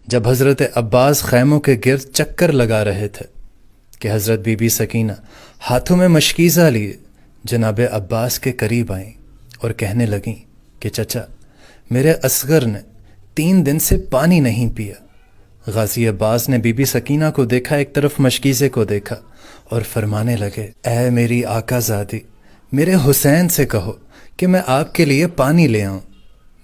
جب حضرت عباس خیموں کے گرد چکر لگا رہے تھے کہ حضرت بی بی سکینہ ہاتھوں میں مشکیزہ لیے جناب عباس کے قریب آئیں اور کہنے لگیں کہ چچا، میرے اصغر نے 3 دن سے پانی نہیں پیا۔ غازی عباس نے بی بی سکینہ کو دیکھا، ایک طرف مشکیزے کو دیکھا اور فرمانے لگے، اے میری آقا زادی، میرے حسین سے کہو کہ میں آپ کے لیے پانی لے آؤں۔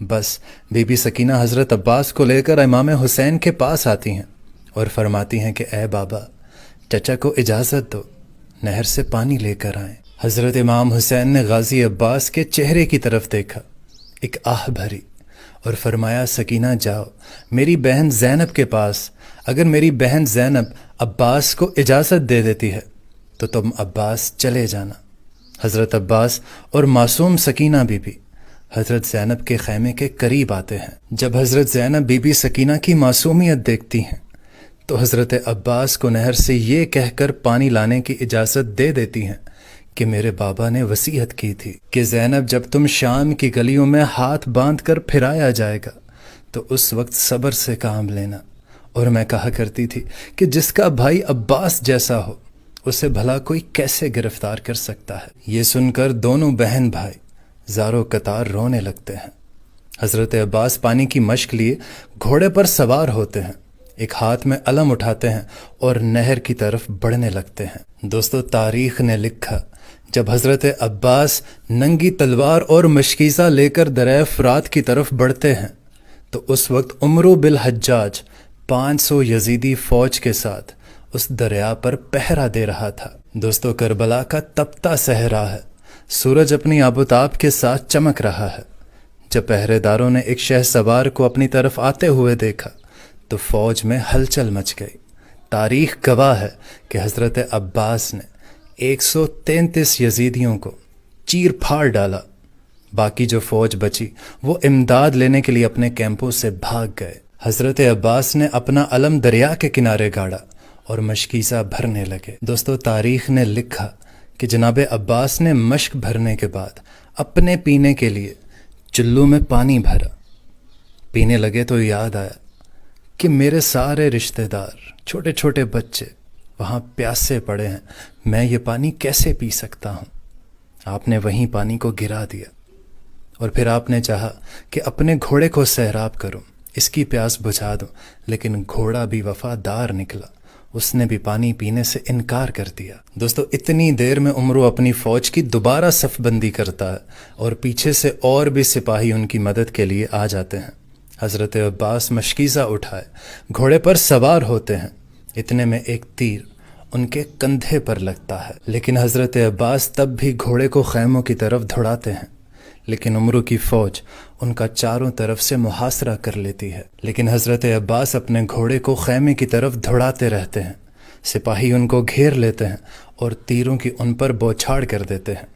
بس بی بی سکینہ حضرت عباس کو لے کر امام حسین کے پاس آتی ہیں اور فرماتی ہیں کہ اے بابا، چچا کو اجازت دو، نہر سے پانی لے کر آئیں۔ حضرت امام حسین نے غازی عباس کے چہرے کی طرف دیکھا، ایک آہ بھری، اور فرمایا، سکینہ جاؤ میری بہن زینب کے پاس، اگر میری بہن زینب عباس کو اجازت دے دیتی ہے تو تم عباس چلے جانا۔ حضرت عباس اور معصوم سکینہ بی بی حضرت زینب کے خیمے کے قریب آتے ہیں۔ جب حضرت زینب بی بی سکینہ کی معصومیت دیکھتی ہیں تو حضرت عباس کو نہر سے یہ کہہ کر پانی لانے کی اجازت دے دیتی ہیں کہ میرے بابا نے وصیت کی تھی کہ زینب، جب تم شام کی گلیوں میں ہاتھ باندھ کر پھرایا جائے گا تو اس وقت صبر سے کام لینا، اور میں کہا کرتی تھی کہ جس کا بھائی عباس جیسا ہو اسے بھلا کوئی کیسے گرفتار کر سکتا ہے۔ یہ سن کر دونوں بہن بھائی زارو قطار رونے لگتے ہیں۔ حضرت عباس پانی کی مشق لیے گھوڑے پر سوار ہوتے ہیں، ایک ہاتھ میں علم اٹھاتے ہیں اور نہر کی طرف بڑھنے لگتے ہیں۔ دوستو، تاریخ نے لکھا، جب حضرت عباس ننگی تلوار اور مشکیزہ لے کر دریائے فرات کی طرف بڑھتے ہیں تو اس وقت عمرو بالحجاج 500 یزیدی فوج کے ساتھ اس دریا پر پہرا دے رہا تھا۔ دوستو، کربلا کا تپتا صحرا ہے، سورج اپنی آبوتاب کے ساتھ چمک رہا ہے۔ جب پہرے داروں نے ایک شہ سوار کو اپنی طرف آتے ہوئے دیکھا تو فوج میں ہلچل مچ گئی۔ تاریخ گواہ ہے کہ حضرت عباس نے 133 یزیدیوں کو چیر پھاڑ ڈالا۔ باقی جو فوج بچی وہ امداد لینے کے لیے اپنے کیمپوں سے بھاگ گئے۔ حضرت عباس نے اپنا علم دریا کے کنارے گاڑا اور مشکیزہ بھرنے لگے۔ دوستو، تاریخ نے لکھا کہ جناب عباس نے مشک بھرنے کے بعد اپنے پینے کے لیے چلو میں پانی بھرا۔ پینے لگے تو یاد آیا کہ میرے سارے رشتہ دار، چھوٹے چھوٹے بچے وہاں پیاسے پڑے ہیں، میں یہ پانی کیسے پی سکتا ہوں؟ آپ نے وہیں پانی کو گرا دیا، اور پھر آپ نے چاہا کہ اپنے گھوڑے کو سیراب کروں، اس کی پیاس بجھا دوں، لیکن گھوڑا بھی وفادار نکلا، اس نے بھی پانی پینے سے انکار کر دیا۔ دوستو، اتنی دیر میں عمرو اپنی فوج کی دوبارہ صف بندی کرتا ہے اور پیچھے سے اور بھی سپاہی ان کی مدد کے لیے آ جاتے ہیں۔ حضرت عباس مشکیزہ اٹھائے گھوڑے پر سوار ہوتے ہیں، اتنے میں ایک تیر ان کے کندھے پر لگتا ہے، لیکن حضرت عباس تب بھی گھوڑے کو خیموں کی طرف دوڑاتے ہیں، لیکن عمرو کی فوج ان کا چاروں طرف سے محاصرہ کر لیتی ہے۔ لیکن حضرت عباس اپنے گھوڑے کو خیمے کی طرف دوڑاتے رہتے ہیں، سپاہی ان کو گھیر لیتے ہیں اور تیروں کی ان پر بوچھاڑ کر دیتے ہیں۔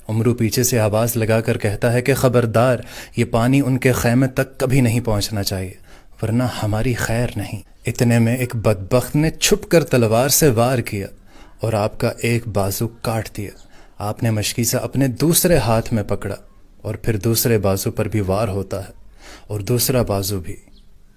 عمرو پیچھے سے آواز لگا کر کہتا ہے کہ خبردار، یہ پانی ان کے خیمے تک کبھی نہیں پہنچنا چاہیے، ورنہ ہماری خیر نہیں۔ اتنے میں ایک بدبخت نے چھپ کر تلوار سے وار کیا اور آپ کا ایک بازو کاٹ دیا۔ آپ نے مشکیزہ اپنے دوسرے ہاتھ میں پکڑا اور پھر دوسرے بازو پر بھی وار ہوتا ہے اور دوسرا بازو بھی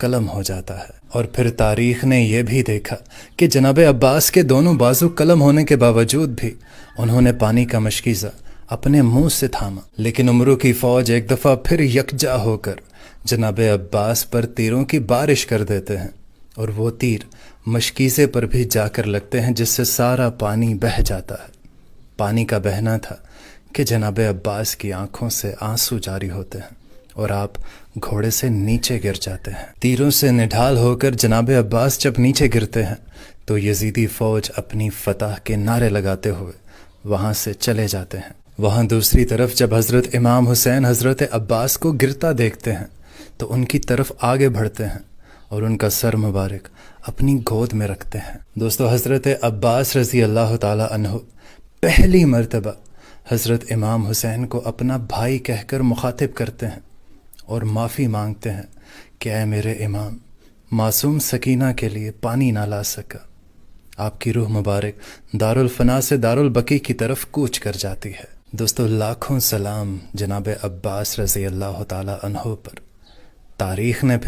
قلم ہو جاتا ہے۔ اور پھر تاریخ نے یہ بھی دیکھا کہ جناب عباس کے دونوں بازو قلم ہونے کے باوجود بھی انہوں نے پانی کا مشکیزہ اپنے منہ سے تھاما، لیکن عمرو کی فوج ایک دفعہ پھر یکجا ہو کر جناب عباس پر تیروں کی بارش کر دیتے ہیں، اور وہ تیر مشکیزے پر بھی جا کر لگتے ہیں، جس سے سارا پانی بہہ جاتا ہے۔ پانی کا بہنا تھا کہ جناب عباس کی آنکھوں سے آنسو جاری ہوتے ہیں اور آپ گھوڑے سے نیچے گر جاتے ہیں۔ تیروں سے نڈھال ہو کر جناب عباس جب نیچے گرتے ہیں تو یزیدی فوج اپنی فتح کے نعرے لگاتے ہوئے وہاں سے چلے جاتے ہیں۔ وہاں دوسری طرف جب حضرت امام حسین حضرت عباس کو گرتا دیکھتے ہیں تو ان کی طرف آگے بڑھتے ہیں اور ان کا سر مبارک اپنی گود میں رکھتے ہیں۔ دوستو، حضرت عباس رضی اللہ تعالی عنہ پہلی مرتبہ حضرت امام حسین کو اپنا بھائی کہہ کر مخاطب کرتے ہیں اور معافی مانگتے ہیں کہ اے میرے امام، معصوم سکینہ کے لیے پانی نہ لا سکا۔ آپ کی روح مبارک دارالفنا سے دارالبقیع کی طرف کوچ کر جاتی ہے۔ دوستو، لاکھوں سلام جناب عباس رضی اللہ تعالی عنہ پر۔ تاریخ نے پھر